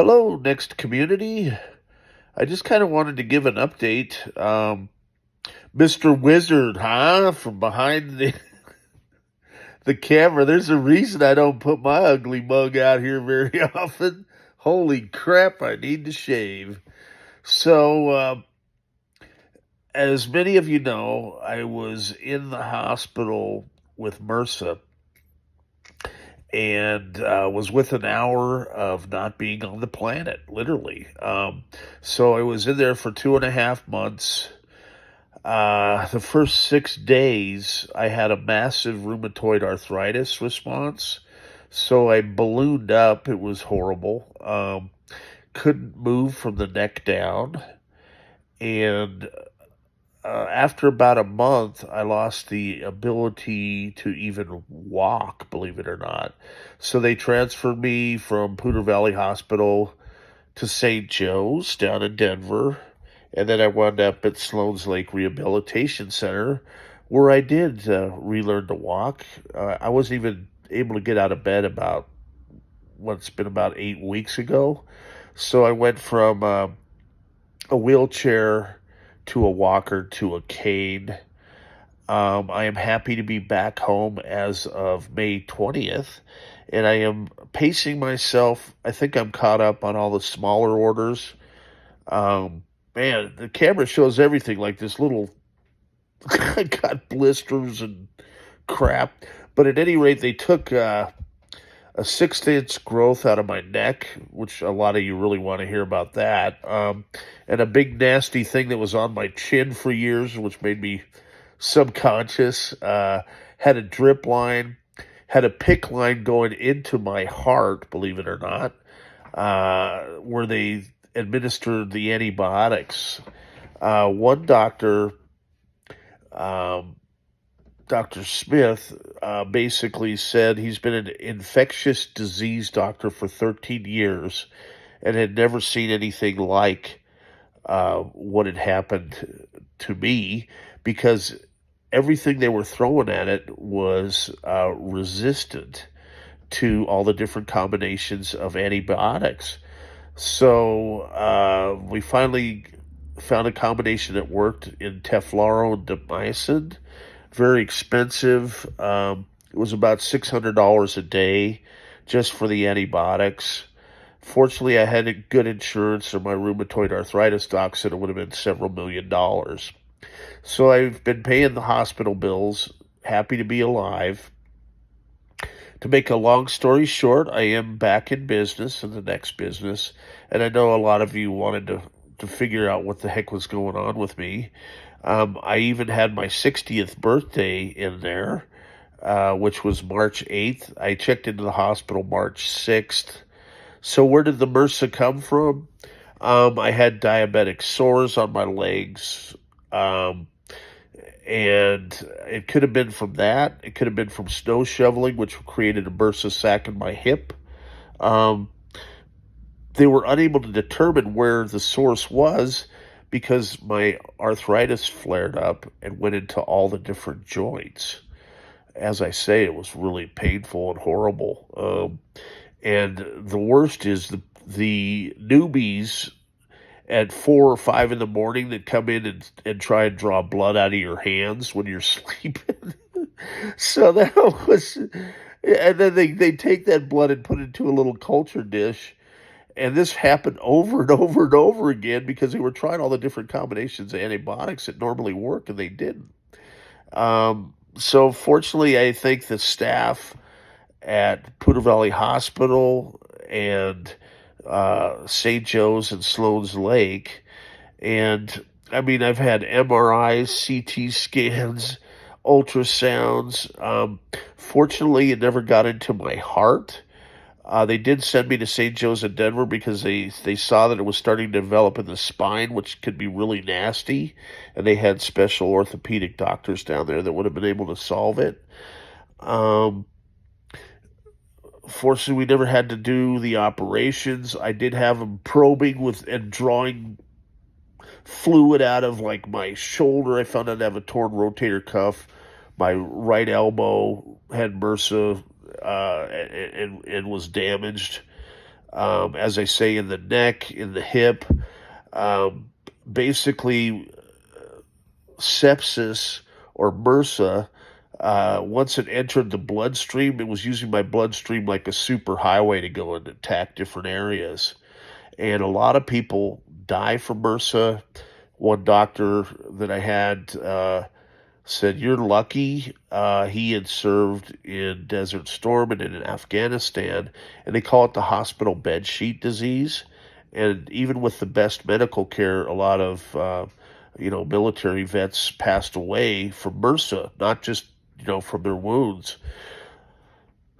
Hello, Next community. I just kind of wanted to give an update. Mr. Wizard, huh? From behind the camera. There's a reason I don't put my ugly mug out here very often. Holy crap, I need to shave. So, as many of you know, I was in the hospital with MRSA and was with an hour of not being on the planet, literally. So I was in there for 2.5 months. The first 6 days, I had a massive rheumatoid arthritis response. So I ballooned up. It was horrible. Couldn't move from the neck down. And after about a month, I lost the ability to even walk, believe it or not. So they transferred me from Poudre Valley Hospital to St. Joe's down in Denver. And then I wound up at Sloan's Lake Rehabilitation Center, where I did relearn to walk. I wasn't even able to get out of bed about what's been about 8 weeks ago. So I went from a wheelchair to a walker to a cane. I am happy to be back home as of May 20th, and I am pacing myself. I think I'm caught up on all the smaller orders. Man, the camera shows everything like this little, I got blisters and crap. But at any rate, they took a 6 inch growth out of my neck, which a lot of you really want to hear about that. And a big nasty thing that was on my chin for years, which made me subconscious. Had a drip line, had a pick line going into my heart, believe it or not, where they administered the antibiotics. One doctor, um, Dr. Smith, basically said he's been an infectious disease doctor for 13 years and had never seen anything like what had happened to me, because everything they were throwing at it was resistant to all the different combinations of antibiotics. So we finally found a combination that worked in teflaro very expensive. It was about $600 a day just for the antibiotics. Fortunately, I had good insurance, or my rheumatoid arthritis doc said it would have been several $1,000,000. So I've been paying the hospital bills, happy to be alive. To make a long story short, I am back in business, in the next business, and I know a lot of you wanted to figure out what the heck was going on with me. I even had my 60th birthday in there, which was March 8th. I checked into the hospital March 6th. So where did the MRSA come from? I had diabetic sores on my legs. And it could have been from that. It could have been from snow shoveling, which created a MRSA sac in my hip. Um, they were unable to determine where the source was because my arthritis flared up and went into all the different joints. As I say, it was really painful and horrible. And the worst is the newbies at 4 or 5 in the morning that come in and try and draw blood out of your hands when you're sleeping. So that was, and then they take that blood and put it into a little culture dish. And this happened over and over and over again because they were trying all the different combinations of antibiotics that normally work, and they didn't. So fortunately, I think the staff at Poudre Valley Hospital and St. Joe's and Sloan's Lake. And I mean, I've had MRIs, CT scans, ultrasounds. Fortunately, it never got into my heart. They did send me to St. Joe's in Denver because they saw that it was starting to develop in the spine, which could be really nasty. And they had special orthopedic doctors down there that would have been able to solve it. Fortunately, we never had to do the operations. I did have them probing with and drawing fluid out of like my shoulder. I found out I have a torn rotator cuff. My right elbow had MRSA and was damaged. as I say, in the neck, in the hip. Um, Basically, sepsis or MRSA, once it entered the bloodstream, it was using my bloodstream like a super highway to go and attack different areas. And a lot of people die from MRSA. One doctor that I had said, "You're lucky." He had served in Desert Storm and in Afghanistan, and they call it the hospital bed sheet disease. And even with the best medical care, a lot of military vets passed away from MRSA, not just from their wounds.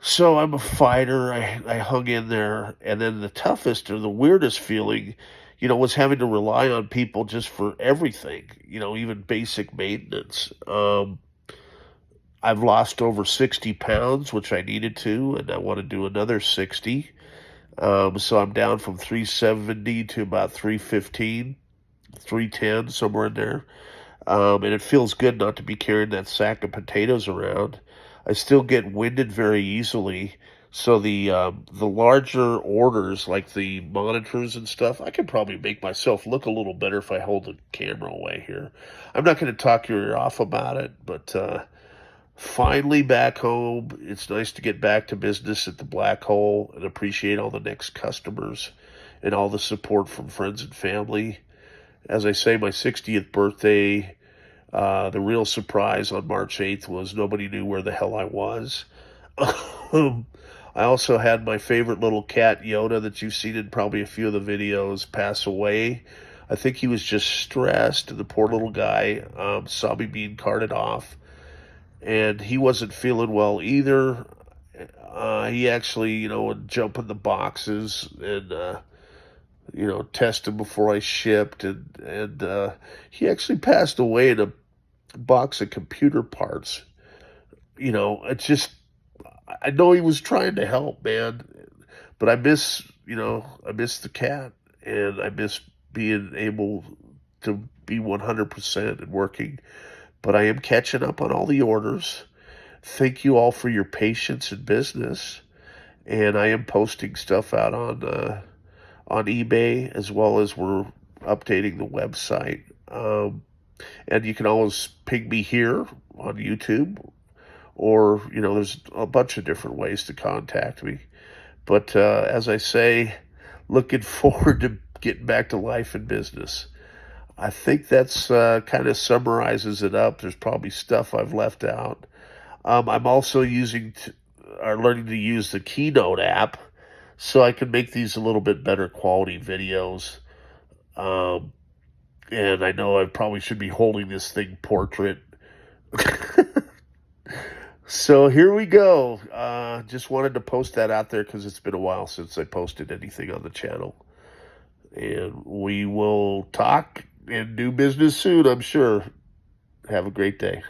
So I'm a fighter. I hung in there, and then the toughest or the weirdest feeling, was having to rely on people just for everything. Even basic maintenance. I've lost over 60 pounds, which I needed to, and I want to do another 60. So I'm down from 370 to about 315, 310, somewhere in there. And it feels good not to be carrying that sack of potatoes around. I still get winded very easily. So the larger orders, like the monitors and stuff, I can probably make myself look a little better if I hold the camera away here. I'm not going to talk your ear off about it, but finally back home. It's nice to get back to business at the Black Hole and appreciate all the NeXT customers and all the support from friends and family. As I say, my 60th birthday, the real surprise on March 8th was nobody knew where the hell I was. I also had my favorite little cat, Yoda, that you've seen in probably a few of the videos, pass away. I think he was just stressed. The poor little guy saw me being carted off, and he wasn't feeling well either. He actually, would jump in the boxes and, test him before I shipped, and he actually passed away in a box of computer parts. It's just, I know he was trying to help, man, but I miss the cat, and I miss being able to be 100% and working. But I am catching up on all the orders. Thank you all for your patience and business. And I am posting stuff out on eBay, as well as we're updating the website. And you can always ping me here on YouTube, or there's a bunch of different ways to contact me. But as I say, looking forward to getting back to life and business. I think that's kind of summarizes it up. There's probably stuff I've left out. I'm also learning to use the Keynote app, so I can make these a little bit better quality videos. Um, and I know I probably should be holding this thing portrait. So here we go. Just wanted to post that out there because it's been a while since I posted anything on the channel. And we will talk and do business soon, I'm sure. Have a great day.